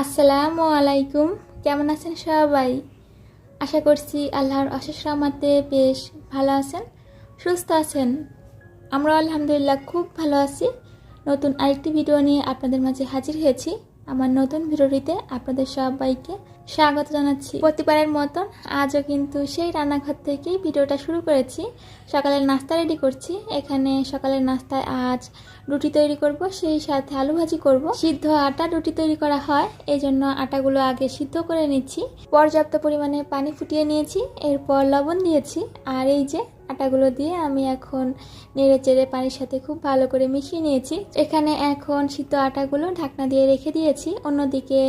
আসসালামু আলাইকুম। কেমন আছেন সবাই? আশা করছি আল্লাহর অশেষ রহমতে বেশ ভালো আছেন, সুস্থ আছেন। আমরা আলহামদুলিল্লাহ খুব ভালো আছি। নতুন আরেকটি ভিডিও নিয়ে আপনাদের মাঝে হাজির হয়েছি। আমার নতুন ভিডিওটিতে আপনাদের সবাইকে স্বাগত জানাচ্ছি। প্রতিবারের মতন আজও কিন্তু সেই রান্নাঘর থেকেই ভিডিওটা শুরু করেছি। সকালের নাস্তা রেডি করছি। এখানে সকালের নাস্তায় আজ রুটি তৈরি করব, সেই সাথে আলু ভাজি করব। সিদ্ধ আটা রুটি তৈরি করা হয়, এই জন্য আটাগুলো আগে সিদ্ধ করে নিচ্ছি। পর্যাপ্ত পরিমাণে পানি ফুটিয়ে নিয়েছি, এরপর লবণ দিয়েছি। আর এই যে আটাগুলো দিয়ে আমি এখন নেড়ে চেড়ে পানির সাথে খুব ভালো করে মিশিয়ে নিয়েছি। এখানে এখন সিদ্ধ আটাগুলো ঢাকনা দিয়ে রেখে দিয়েছি। অন্যদিকে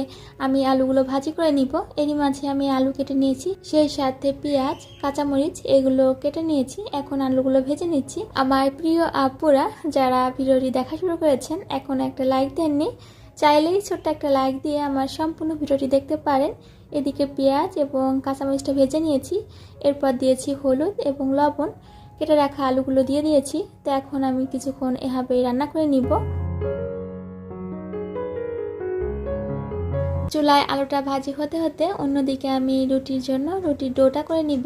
আমি আলুগুলো ভাজি করে নিব। এরই মাঝে আমি আলু কেটে নিয়েছি, সেই সাথে পেঁয়াজ, কাঁচামরিচ এগুলো কেটে নিয়েছি। এখন আলুগুলো ভেজে নিচ্ছি। আমার প্রিয় আপুরা যারা ভিডিওটি দেখা শুরু করেছেন, এখন একটা লাইক দেননি, চাইলেই ছোট্ট একটা লাইক দিয়ে আমার সম্পূর্ণ ভিডিওটি দেখতে পারেন। এদিকে পেঁয়াজ এবং কাঁচামরিচটা ভেজে নিয়েছি, এরপর দিয়েছি হলুদ এবং লবণ, কেটে রাখা আলুগুলো দিয়ে দিয়েছি। তো এখন আমি কিছুক্ষণ এভাবে রান্না করে নিব। চুলায় আলুটা ভাজি হতে হতে অন্যদিকে আমি রুটির জন্য রুটির ডোটা করে নিব,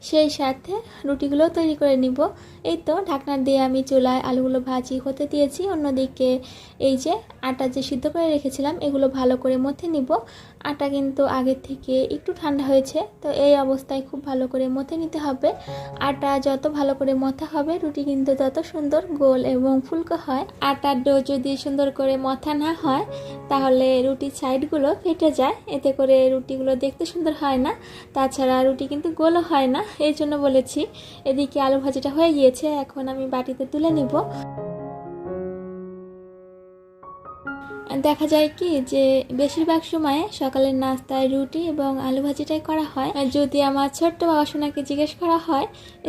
সেই সাথে রুটিগুলো তৈরি করে নিব। এই তো ঢাকনা দিয়ে আমি চুলায় আলুগুলো ভাজি হতে দিয়েছি। অন্যদিকে এই যে আটা যে সিদ্ধ করে রেখেছিলাম এগুলো ভালো করে মথে নিব। আটা কিন্তু আগের থেকে একটু ঠান্ডা হয়েছে, তো এই অবস্থায় খুব ভালো করে মথে নিতে হবে। আটা যত ভালো করে মথা হবে রুটি কিন্তু তত সুন্দর গোল এবং ফুলকো হয়। আটার ডো যদি সুন্দর করে মথা না হয় তাহলে রুটির সাইডগুলো ফেটে যায়, এতে করে রুটিগুলো দেখতে সুন্দর হয় না, তাছাড়া রুটি কিন্তু গোলও হয় না। এই জন্য বলেছি। এদিকে আলু ভাজিটা হয়ে গিয়েছে, এখন আমি বাটিতে তুলে নিব। দেখা যায় কি যে বেশিরভাগ সময়ে সকালের নাস্তায় রুটি এবং আলু ভাজিটাই করা হয়। যদি আমার ছোট্ট বাবা সোনাকে জিজ্ঞেস করা হয়,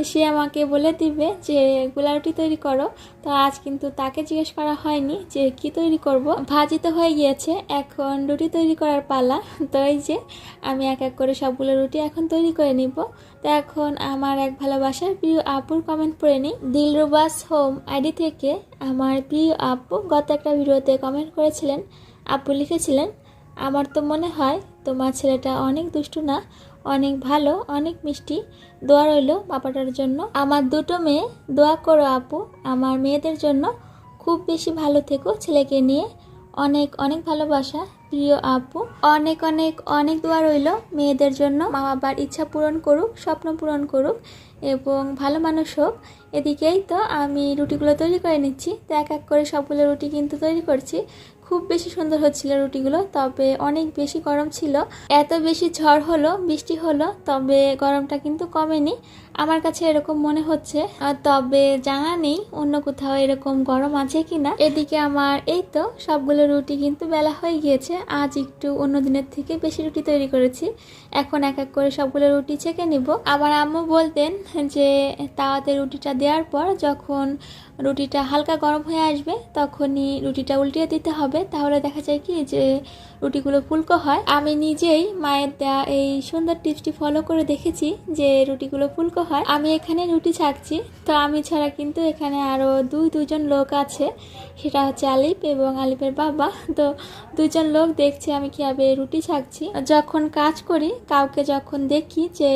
সে আমাকে বলে দিবে যে গোলা রুটি তৈরি করো। তো আজ কিন্তু তাকে জিজ্ঞেস করা হয়নি যে কি তৈরি করব। ভাজি তো হয়ে গিয়েছে, এখন রুটি তৈরি করার পালা। তো এই যে আমি এক এক করে সবগুলো রুটি এখন তৈরি করে নিব। তো এখন আমার এক ভালোবাসার প্রিয় আপুর কমেন্ট পড়ে নিই। দিলরুবাস হোম আইডি থেকে আমার প্রিয় আপু গত একটা ভিডিওতে কমেন্ট করেছিলেন। আপু লিখেছিলেন, আমার তো মনে হয় তোমার ছেলেটা অনেক দুষ্টু না, অনেক ভালো, অনেক মিষ্টি। দোয়া রইল বাবাটার জন্য। আমার দুটো মেয়ে, দোয়া করো আপু আমার মেয়েদের জন্য। খুব বেশি ভালো থেকো ছেলেকে নিয়ে। অনেক অনেক ভালোবাসা প্রিয় আপু। অনেক অনেক অনেক দোয়া রইল মেয়েদের জন্য। মা বাবার ইচ্ছা পূরণ করুক, স্বপ্ন পূরণ করুক এবং ভালো মানুষ হোক। এদিকেই তো আমি রুটিগুলো তৈরি করে নিচ্ছি। তো এক এক করে সবগুলো রুটি কিন্তু তৈরি করছি। খুব বেশি সুন্দর হচ্ছিল রুটিগুলো, তবে অনেক বেশি গরম ছিল। এত বেশি ঝড় হলো, বৃষ্টি হলো, তবে গরমটা কিন্তু কমেনি। আমার কাছে এরকম মনে হচ্ছে, তবে জানা নেই অন্য কোথাও এরকম গরম আছে কিনা। এদিকে আমার এই তো সবগুলো রুটি কিন্তু বেলা হয়ে গিয়েছে। আজ একটু অন্য দিনের থেকে বেশি রুটি তৈরি করেছি। এখন এক এক করে সবগুলো রুটি ছেঁকে নিব। আমার আম্মু বলতেন যে তাওয়াতে রুটিটা দেওয়ার পর যখন রুটিটা হালকা গরম হয়ে আসবে তখনই রুটিটা উল্টিয়ে দিতে হবে, তাহলে দেখা যায় কি যে রুটিগুলো ফুলকো হয়। আমি নিজেই মায়ের দেওয়া এই সুন্দর টিপসটি ফলো করে দেখেছি যে রুটিগুলো ফুলকো হয়। আমি এখানে রুটি ছাকছি, তো আমি ছাড়া কিন্তু এখানে আরও দুজন লোক আছে, সেটা হচ্ছে আলিফ এবং আলিফের বাবা। তো দুজন লোক দেখছে আমি কিভাবে রুটি ছাকছি। যখন কাজ করি কাউকে যখন দেখি যে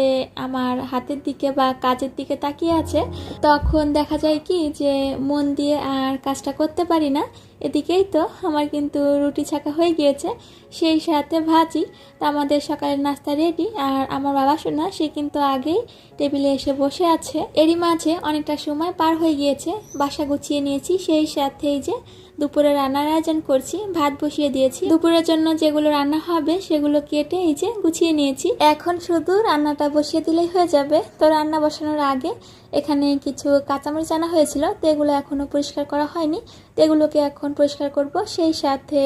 আমার হাতের দিকে বা কাজের দিকে তাকিয়ে আছে, তখন দেখা যায় কি যে মন দিয়ে আর কাজটা করতে পারি না। এদিকেই তো আমার কিন্তু রুটি ছাকা হয়ে গিয়েছে, সেই সাথে ভাজি। তো আমাদের সকালের নাস্তা রেডি। আর আমার বাবা সোনা সে কিন্তু আগেই টেবিলে এসে বসে আছে। এরই মাঝে অনেকটা সময় পার হয়ে গিয়েছে, বাসা গুছিয়ে নিয়েছি, সেই সাথেই যে দুপুরে রান্নার আয়োজন করছি। ভাত বসিয়ে দিয়েছি, দুপুরের জন্য যেগুলো রান্না হবে সেগুলো কেটে এই যে গুছিয়ে নিয়েছি। এখন শুধু রান্নাটা বসিয়ে দিলেই হয়ে যাবে। তো রান্না বসানোর আগে এখানে কিছু কাঁচামরিচ আনা হয়েছিল, তো এগুলো এখনো পরিষ্কার করা হয়নি, তো এগুলোকে এখন পরিষ্কার করব। সেই সাথে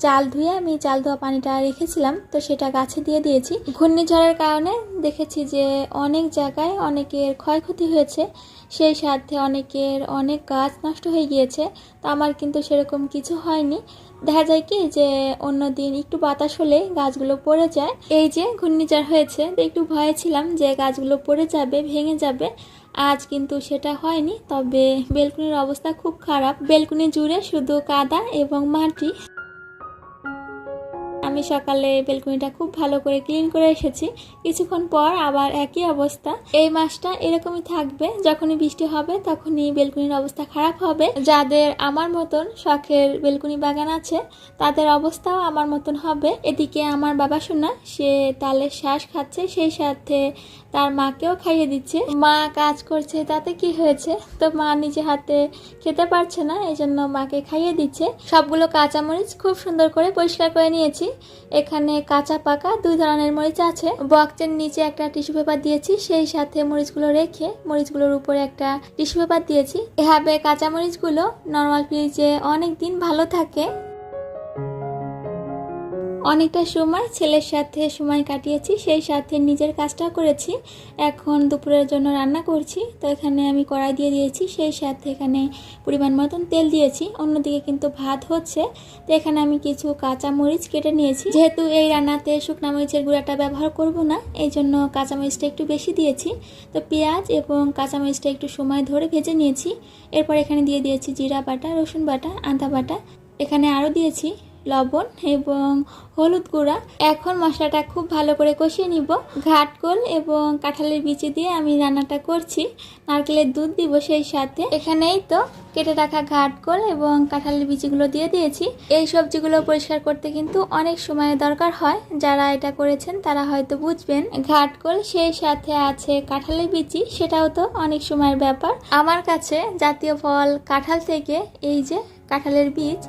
চাল ধুয়ে আমি চাল ধোয়া পানিটা রেখেছিলাম, তো সেটা গাছে দিয়ে দিয়েছি। ঘূর্ণিঝড়ের কারণে দেখেছি যে অনেক জায়গায় অনেকের ক্ষয়ক্ষতি হয়েছে, সেই সাথে অনেকের অনেক গাছ নষ্ট হয়ে গিয়েছে। তো আমার কিন্তু সেরকম কিছু হয়নি। দেখা যায় কি যে অন্য দিন একটু বাতাস হলে গাছগুলো পড়ে যায়। এই যে ঘূর্ণিঝড় হয়েছে, তো একটু ভয়ে ছিলাম যে গাছগুলো পড়ে যাবে, ভেঙে যাবে। আজ কিন্তু সেটা হয়নি, তবে বেলকুনির অবস্থা খুব খারাপ। বেলকুনি জুড়ে শুধু কাদা এবং মাটি। আমি আমি সকালে বেলকুনিটা খুব ভালো করে ক্লিন করে এসেছি। কিছুক্ষণ পর আবার একই অবস্থা। এই মাসটা এরকমই থাকবে, যখনই বৃষ্টি হবে তখনই বেলকুনির অবস্থা খারাপ হবে। যাদের আমার মতন শখের বেলকুনি বাগান আছে তাদের অবস্থাও আমার মতন হবে। এদিকে আমার বাবা সোনা সে তালের শ্বাস খাচ্ছে, সেই সাথে তার মাকেও খাইয়ে দিচ্ছে। মা কাজ করছে তাতে কি হয়েছে, তো মা নিজে হাতে খেতে পারছে না, এই জন্য মাকে খাইয়ে দিচ্ছে। সবগুলো কাঁচামরিচ খুব সুন্দর করে পরিষ্কার করে নিয়েছি। এখানে কাঁচা পাকা দুই ধরনের মরিচ আছে। বক্সের নিচে একটা টিস্যু পেপার দিয়েছি, সেই সাথে মরিচগুলো রেখে মরিচগুলোর উপরে একটা টিস্যু পেপার দিয়েছি। এভাবে কাঁচামরিচগুলো নর্মাল ফ্রিজে অনেক দিন ভালো থাকে। অনেকটা সময় ছেলের সাথে সময় কাটিয়েছি, সেই সাথে নিজের কাজটাও করেছি। এখন দুপুরের জন্য রান্না করছি। তো এখানে আমি কড়াই দিয়ে দিয়েছি, সেই সাথে এখানে পরিমাণ মতন তেল দিয়েছি। অন্যদিকে কিন্তু ভাত হচ্ছে। তো এখানে আমি কিছু কাঁচা মরিচ কেটে নিয়েছি। যেহেতু এই রান্নাতে শুকনা মরিচের গুঁড়াটা ব্যবহার করব না, এই জন্য কাঁচামরিচটা একটু বেশি দিয়েছি। তো পেঁয়াজ এবং কাঁচামরিচটা একটু সময় ধরে ভেজে নিয়েছি। এরপর এখানে দিয়ে দিয়েছি জিরা বাটা, রসুন বাটা, আদা বাটা। এখানে আরও দিয়েছি লবণ এবং হলুদ গুঁড়া। এখন মশলাটা খুব ভালো করে কষিয়ে নিব। ঘাটকোল এবং কাঁঠালের বিচি দিয়ে আমি রান্নাটা করছি। নারকেলের দুধ দিব সেই সাথে। এখানেই তো কেটে রাখা ঘাটকোল এবং কাঁঠালের বিচিগুলো দিয়ে দিয়েছি। এই সবজিগুলো পরিষ্কার করতে কিন্তু অনেক সময় দরকার হয়, যারা এটা করেছেন তারা হয়তো বুঝবেন। ঘাটকোল সেই সাথে আছে কাঁঠালের বিচি, সেটাও তো অনেক সময়ের ব্যাপার। আমার কাছে জাতীয় ফল কাঁঠাল থেকে এই যে কাঁঠালের বীজ,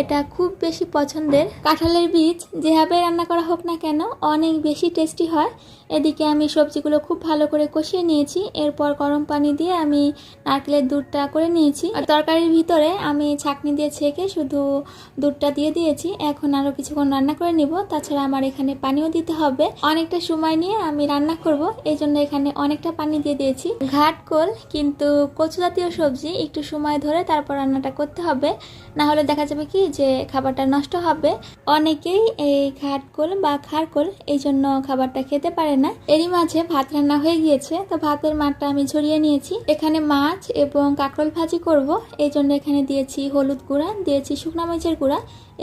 এটা খুব বেশি পছন্দের। কাঁঠালের বীজ যেভাবে রান্না করা হোক না কেন অনেক বেশি টেস্টি হয়। এদিকে আমি সবজিগুলো খুব ভালো করে কষিয়ে নিয়েছি। এরপর গরম পানি দিয়ে আমি নারকেলের দুধটা করে নিয়েছি। আর তরকারির ভিতরে আমি ছাঁকনি দিয়ে ছেঁকে শুধু দুধটা দিয়ে দিয়েছি। এখন আরও কিছুক্ষণ রান্না করে নিব। তাছাড়া আমার এখানে পানিও দিতে হবে। অনেকটা সময় নিয়ে আমি রান্না করব, এই জন্য এখানে অনেকটা পানি দিয়ে দিয়েছি। ঘাটকোল কিন্তু কচু জাতীয় সবজি, একটু সময় ধরে তারপর রান্নাটা করতে হবে, না হলে দেখা যাবে কি যে খাবারটা নষ্ট হবে। অনেকেই এই ঘাটকোল বা খারকোল এই জন্য খাবারটা খেতে পারে না। এরই মাঝে ভাত রান্না হয়ে গিয়েছে। তো ভাতের মাঠটা আমি ঝরিয়ে নিয়েছি। এখানে মাছ এবং কাঁকরোল ভাজি করব, এই জন্য এখানে দিয়েছি হলুদ গুঁড়া, দিয়েছি শুকনো মরিচের গুঁড়া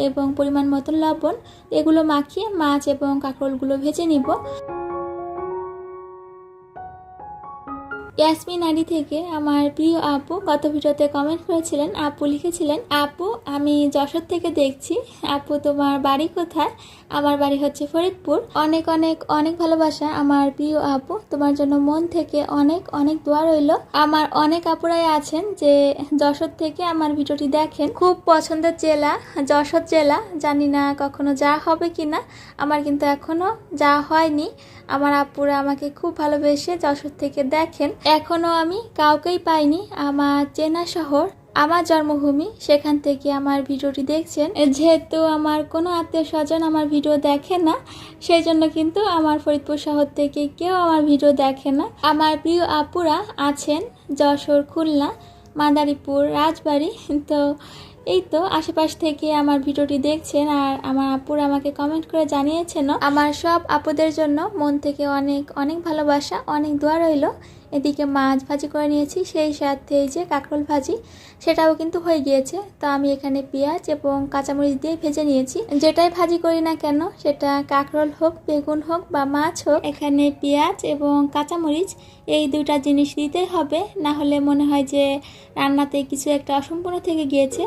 এবং পরিমাণ মতো লবণ। এগুলো মাখিয়ে মাছ এবং কাঁকরোলগুলো ভেজে নিব। ইয়াসমিন আলী থেকে আমার প্রিয় আপু গত ভিডিওতে কমেন্ট করেছিলেন। আপু লিখেছিলেন, আপু আমি যশোর থেকে দেখছি, আপু তোমার বাড়ি কোথায়? আমার বাড়ি হচ্ছে ফরিদপুর। অনেক অনেক অনেক ভালোবাসা আমার প্রিয় আপু, তোমার জন্য মন থেকে অনেক অনেক দোয়া রইল। আমার অনেক আপুরাই আছেন যে যশোর থেকে আমার ভিডিওটি দেখেন। খুব পছন্দের জেলা যশোর জেলা, জানি না কখনো যাওয়া হবে কিনা, আমার কিন্তু এখনো যাওয়া হয়নি। আমার আপুরা আমাকে খুব ভালোবেসে যশোর থেকে দেখেন। এখনো আমি কাউকেই পাইনি আমার চেনা শহর, আমার জন্মভূমি, সেখান থেকে আমার ভিডিওটি দেখছেন। যেহেতু আমার কোনো আত্মীয় স্বজন আমার ভিডিও দেখে না, সেই জন্য কিন্তু আমার ফরিদপুর শহর থেকে কেউ আমার ভিডিও দেখে না। আমার প্রিয় আপুরা আছেন যশোর, খুলনা, মাদারীপুর, রাজবাড়ী। তো এই তো আশেপাশ থেকে আমার ভিডিওটি দেখছেন। আর আমার আপুরা আমাকে কমেন্ট করে জানিয়েছেন। আমার সব আপুদের জন্য মন থেকে অনেক অনেক ভালোবাসা, অনেক দোয়া রইল। এদিকে মাছ ভাজি করে নিয়েছি, সেই সাথে এই যে কাঁকরোল ভাজি, সেটাও কিন্তু হয়ে গিয়েছে। তো আমি এখানে পেঁয়াজ এবং কাঁচামরিচ দিয়ে ভেজে নিয়েছি। যেটাই ভাজি করি না কেন, সেটা কাঁকরোল হোক, বেগুন হোক বা মাছ হোক, এখানে পেঁয়াজ এবং কাঁচামরিচ এই দুটা জিনিস দিতেই হবে, না হলে মনে হয় যে রান্নাতে কিছু একটা অসম্পূর্ণ থেকে গিয়েছে।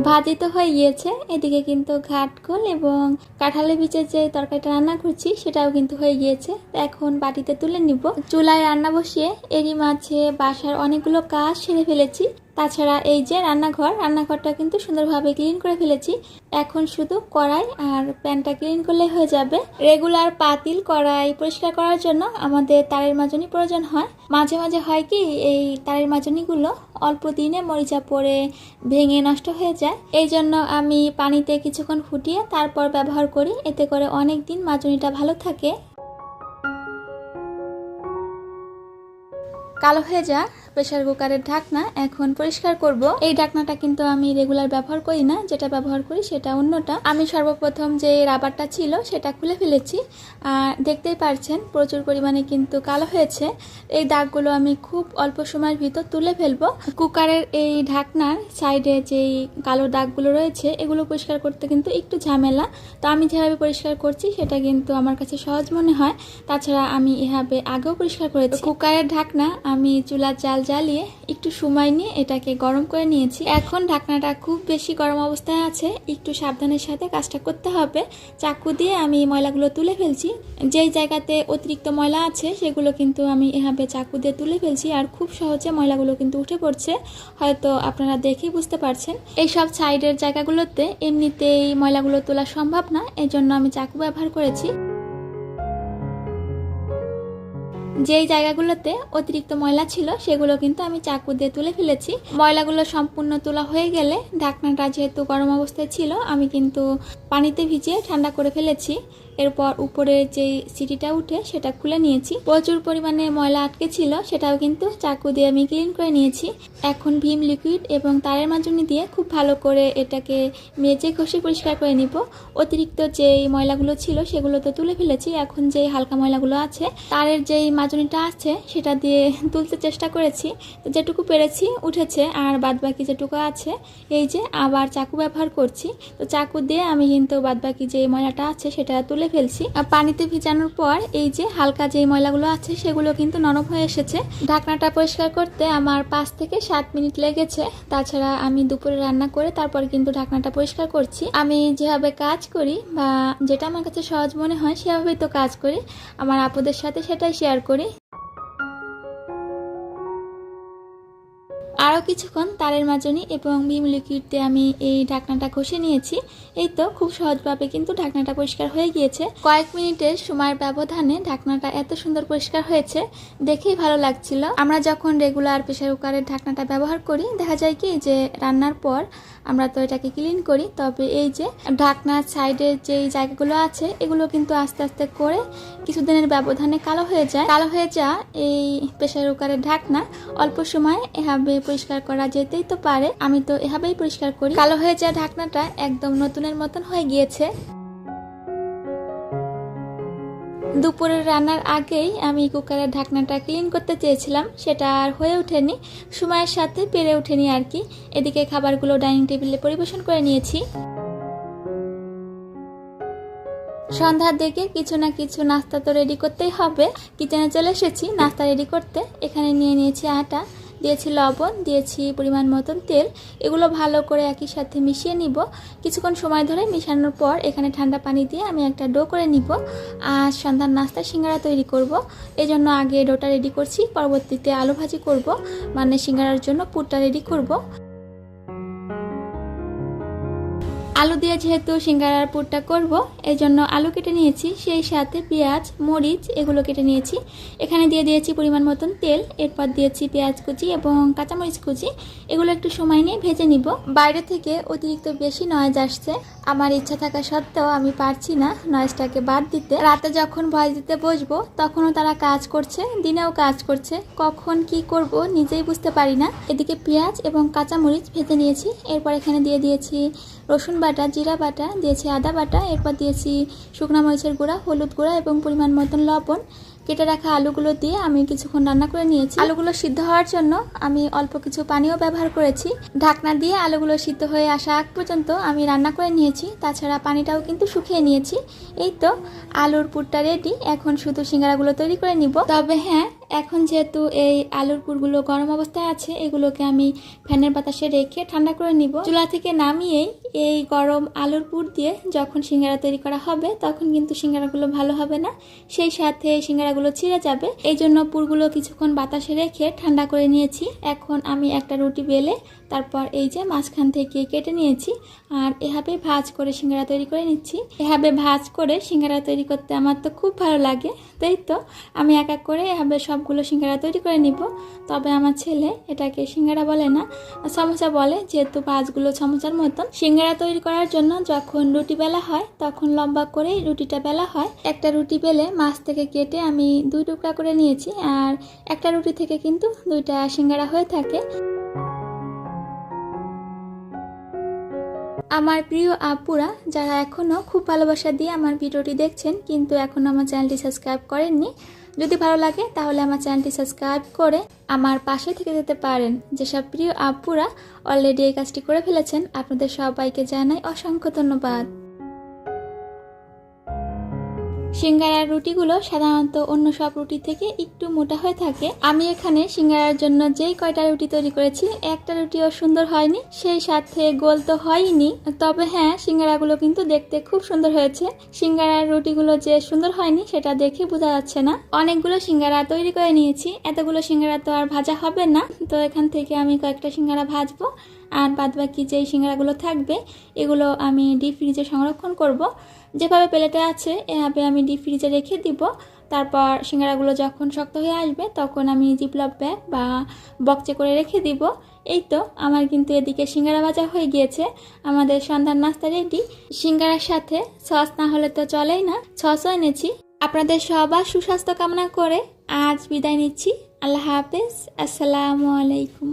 ভাজি তো হয়ে গিয়েছে। এদিকে কিন্তু ঘাটকোল এবং কাঁঠালের বীজের যে তরকারিটা রান্না করছি সেটাও কিন্তু হয়ে গিয়েছে। এখন বাটিতে তুলে নিব। চুলায় রান্না বসিয়ে এরই মাঝে বাসার অনেকগুলো কাজ সেরে ফেলেছি। তাছাড়া এই যে রান্নাঘরটা কিন্তু সুন্দরভাবে ক্লিন করে ফেলেছি। এখন শুধু কড়াই আর প্যানটা ক্লিন করলে হয়ে যাবে। রেগুলার পাতিল কড়াই পরিষ্কার করার জন্য আমাদের তারের মাজনি প্রয়োজন হয়। মাঝে মাঝে হয় কি এই তারের মাজনিগুলো অল্প দিনে মরিচা পড়ে ভেঙে নষ্ট হয়ে যায়। এই জন্য আমি পানিতে কিছুক্ষণ ফুটিয়ে তারপর ব্যবহার করি, এতে করে অনেক দিন মাজনিটা ভালো থাকে। কালো হয়ে যা প্রেসার কুকারের ঢাকনা এখন পরিষ্কার করব। এই ঢাকনাটা কিন্তু আমি রেগুলার ব্যবহার করি না, যেটা ব্যবহার করি সেটা অন্যটা। আমি সর্বপ্রথম যে রাবারটা ছিল সেটা খুলে ফেলেছি, আর দেখতেই পারছেন প্রচুর পরিমাণে কিন্তু কালো হয়েছে। এই দাগগুলো আমি খুব অল্প সময়ের ভিতর তুলে ফেলবো। কুকারের এই ঢাকনার সাইডে যেই কালো দাগগুলো রয়েছে এগুলো পরিষ্কার করতে কিন্তু একটু ঝামেলা, তো আমি যেভাবে পরিষ্কার করছি সেটা কিন্তু আমার কাছে সহজ মনে হয়। তাছাড়া আমি এভাবে আগেও পরিষ্কার করেছি। কুকারের ঢাকনা আমি চুলার জাল জ্বালিয়ে একটু সময় নিয়ে এটাকে গরম করে নিয়েছি। এখন ঢাকনাটা খুব বেশি গরম অবস্থায় আছে, একটু সাবধানের সাথে কাজটা করতে হবে। চাকু দিয়ে আমি ময়লাগুলো তুলে ফেলছি। যেই জায়গাতে অতিরিক্ত ময়লা আছে সেগুলো কিন্তু আমি এভাবে চাকু দিয়ে তুলে ফেলছি, আর খুব সহজে ময়লাগুলো কিন্তু উঠে পড়ছে। হয়তো আপনারা দেখেই বুঝতে পারছেন। এই সব সাইডের জায়গাগুলোতে এমনিতেই ময়লাগুলো তোলা সম্ভব না, এই জন্য আমি চাকু ব্যবহার করেছি। যেই জায়গাগুলোতে অতিরিক্ত ময়লা ছিল সেগুলো কিন্তু আমি চাকু দিয়ে তুলে ফেলেছি। ময়লাগুলো সম্পূর্ণ তোলা হয়ে গেলে ঢাকনাটা যেহেতু গরম অবস্থায় ছিল আমি কিন্তু পানিতে ভিজিয়ে ঠান্ডা করে ফেলেছি। এরপর উপরে যে সিটিটা উঠে সেটা খুলে নিয়েছি। প্রচুর পরিমাণে ময়লা আটকে ছিল, সেটাও কিন্তু চাকু দিয়ে আমি ক্লিন করে নিয়েছি। এখন ভিম লিকুইড এবং তারের মাজনি দিয়ে খুব ভালো করে এটাকে মেজে ঘষে পরিষ্কার করে নিব। অতিরিক্ত যেই ময়লাগুলো ছিল সেগুলো তো তুলে ফেলেছি, এখন যেই হালকা ময়লাগুলো আছে তারের যেই মাজনিটা আছে সেটা দিয়ে তুলতে চেষ্টা করেছি, তো যেটুকু পেরেছি উঠেছে, আর বাদবাকি যেটুকু আছে এই যে আবার চাকু ব্যবহার করছি। তো চাকু দিয়ে আমি কিন্তু বাদবাকি যে ময়লাটা আছে সেটা তুলে ফেলছি। পানিতে ভিজানোর পর এই যে হালকা যে ময়লাগুলো আছে সেগুলো কিন্তু নরম হয়ে এসেছে। ঢাকনাটা পরিষ্কার করতে আমার 5 থেকে 7 মিনিট লেগেছে। তাছাড়া আমি দুপুরে রান্না করে তারপর কিন্তু ঢাকনাটা পরিষ্কার করছি। আমি যেভাবে কাজ করি বা যেটা আমার কাছে সহজ মনে হয় সেভাবেই তো কাজ করি, আমার আপুদের সাথে সেটাই শেয়ার করি। আরও কিছুক্ষণ তারের মাজনি এবং ভিম লিকুইড দিয়ে আমি এই ঢাকনাটা ঘষে নিয়েছি। এই তো খুব সহজভাবে কিন্তু ঢাকনাটা পরিষ্কার হয়ে গিয়েছে। কয়েক মিনিটের সময়ের ব্যবধানে ঢাকনাটা এত সুন্দর পরিষ্কার হয়েছে, দেখেই ভালো লাগছিল। আমরা যখন রেগুলার প্রেসার কুকারের ঢাকনাটা ব্যবহার করি দেখা যায় কি যে রান্নার পর আমরা তো এটাকে ক্লিন করি, তবে এই যে ঢাকনার সাইডের যেই জায়গাগুলো আছে এগুলো কিন্তু আস্তে আস্তে করে কিছুদিনের ব্যবধানে কালো হয়ে যায়। কালো হয়ে যাওয়া এই প্রেসার কুকারের ঢাকনা অল্প সময় এভাবে পরিষ্কার করা যেতেই তো পারে, আমি তো এভাবেই পরিষ্কার করি। কালো হয়ে যাওয়া ঢাকনাটা একদম নতুনের মতন হয়ে গিয়েছে। দুপুরের রান্নার আগেই আমি কুকারের ঢাকনাটা ক্লিন করতে চেয়েছিলাম, সেটা আর হয়ে ওঠেনি, সময়ের সাথে পেরে ওঠেনি আর কি। এদিকে খাবারগুলো ডাইনিং টেবিলে পরিবেশন করে নিয়েছি। সন্ধ্যার দিকে কিছু না কিছু নাস্তা তো রেডি করতেই হবে। কিচেনে চলে এসেছি নাস্তা রেডি করতে। এখানে নিয়ে নিয়েছি আটা, দিয়েছি লবণ, দিয়েছি পরিমাণ মতন তেল। এগুলো ভালো করে একই সাথে মিশিয়ে নিব। কিছুক্ষণ সময় ধরে মিশানোর পর এখানে ঠান্ডা পানি দিয়ে আমি একটা ডো করে নিব। আর সন্ধ্যার নাস্তা সিঙ্গারা তৈরি করব, এই জন্য আগে ডোটা রেডি করছি, পরবর্তীতে আলু ভাজি করব, মানে সিঙ্গারার জন্য পুরটা রেডি করব। আলু দিয়ে যেহেতু সিঙ্গারার পুরটা করব এই জন্য আলু কেটে নিয়েছি, সেই সাথে পেঁয়াজ, মরিচ এগুলো কেটে নিয়েছি। এখানে দিয়ে দিয়েছি পরিমাণ মতন তেল, এরপর দিয়েছি পেঁয়াজ কুচি এবং কাঁচামরিচ কুচি। এগুলো একটু সময় নিয়ে ভেজে নিব। বাইরে থেকে অতিরিক্ত বেশি নয়েজ আসছে, আমার ইচ্ছা থাকা সত্ত্বেও আমি পারছি না নয়েজটাকে বাদ দিতে। রাতে যখন ভয়েস দিতে বসবো তখনও তারা কাজ করছে, দিনেও কাজ করছে, কখন কি করব নিজেই বুঝতে পারি না। এদিকে পেঁয়াজ এবং কাঁচামরিচ ভেজে নিয়েছি। এরপর এখানে দিয়ে দিয়েছি রসুন বাটা, জিরা বাটা, দিয়েছি আদা বাটা, এরপর দিয়েছি শুকনো মরিচের গুঁড়া, হলুদ গুঁড়া এবং পরিমাণ মতন লবণ। কেটে রাখা আলুগুলো দিয়ে আমি কিছুক্ষণ রান্না করে নিয়েছি। আলুগুলো সিদ্ধ হওয়ার জন্য আমি অল্প কিছু পানিও ব্যবহার করেছি। ঢাকনা দিয়ে আলুগুলো সিদ্ধ হয়ে আসা আগ পর্যন্ত আমি রান্না করে নিয়েছি, তাছাড়া পানিটাও কিন্তু শুকিয়ে নিয়েছি। এই তো আলুর পুরটা রেডি, এখন শুধু সিঙ্গারাগুলো তৈরি করে নিব। তবে হ্যাঁ, এখন যেহেতু এই আলুর পুরগুলো গরম অবস্থায় আছে এগুলোকে আমি ফ্যানের বাতাসে রেখে ঠান্ডা করে নিব। চুলা থেকে নামিয়েই এই গরম আলুর পুর দিয়ে যখন সিঙ্গারা তৈরি করা হবে তখন কিন্তু সিঙ্গারাগুলো ভালো হবে না, সেই সাথে সিঙ্গারাগুলো ছিঁড়ে যাবে। এই জন্য পুরগুলো কিছুক্ষণ বাতাসে রেখে ঠান্ডা করে নিয়েছি। এখন আমি একটা রুটি বেলে তারপর এই যে মাঝখান থেকে কেটে নিয়েছি, আর এভাবে ভাঁজ করে সিঙ্গারা তৈরি করে নিচ্ছি। এভাবে ভাঁজ করে সিঙ্গারা তৈরি করতে আমার তো খুব ভালো লাগে, তাই তো আমি এক এক করে এভাবে সবগুলো সিঙ্গারা তৈরি করে নিব। তবে আমার ছেলে এটাকে সিঙ্গারা বলে না, সমোসা বলে, যেহেতু ভাঁজগুলো সমোসার মতন। সিঙ্গারা তৈরি করার জন্য যখন রুটি বেলা হয় তখন লম্বা করে রুটিটা বেলা হয়। একটা রুটি বেলে মাছ থেকে কেটে আমি 2 টুকরা করে নিয়েছি, আর একটা রুটি থেকে কিন্তু 2টা সিঙ্গারা হয়ে থাকে। আমার প্রিয় আপুরা যারা এখনও খুব ভালোবাসা দিয়ে আমার ভিডিওটি দেখছেন কিন্তু এখনও আমার চ্যানেলটি সাবস্ক্রাইব করেননি, যদি ভালো লাগে তাহলে আমার চ্যানেলটি সাবস্ক্রাইব করে আমার পাশে থেকে যেতে পারেন। যেসব প্রিয় আপুরা অলরেডি এই কাজটি করে ফেলেছেন আপনাদের সবাইকে জানাই অসংখ্য ধন্যবাদ। সিঙ্গারার রুটিগুলো সাধারণত অন্য সব রুটি থেকে একটু মোটা হয়ে থাকে। আমি এখানে সিঙ্গারার জন্য যেই কয়টা রুটি তৈরি করেছি একটা রুটিও সুন্দর হয়নি, সেই সাথে গোল তো হয়নি। তবে হ্যাঁ, সিঙ্গারাগুলো কিন্তু দেখতে খুব সুন্দর হয়েছে। সিঙ্গারার রুটিগুলো যে সুন্দর হয়নি সেটা দেখে বোঝা যাচ্ছে না। অনেকগুলো সিঙ্গারা তৈরি করে নিয়েছি, এতগুলো সিঙ্গারা তো আর ভাজা হবে না, তো এখান থেকে আমি কয়েকটা সিঙ্গারা ভাজবো, আর বাদবাকি যেই সিঙ্গারাগুলো থাকবে এগুলো আমি ডিপ ফ্রিজে সংরক্ষণ করব। যেভাবে প্লেটে আছে এভাবে আমি ডিপ ফ্রিজে রেখে দিব। তারপর সিঙ্গারাগুলো যখন শক্ত হয়ে আসবে তখন আমি জিপলক ব্যাগ বা বক্সে করে রেখে দিব। এই তো আমার কিন্তু এদিকে সিঙ্গারা ভাজা হয়ে গিয়েছে, আমাদের সন্ধ্যার নাস্তা রেডি। সিঙ্গারার সাথে সস না হলে তো চলেই না, সসও এনেছি। আপনাদের সবার সুস্বাস্থ্য কামনা করে আজ বিদায় নিচ্ছি। আল্লাহ হাফেজ, আসসালামু আলাইকুম।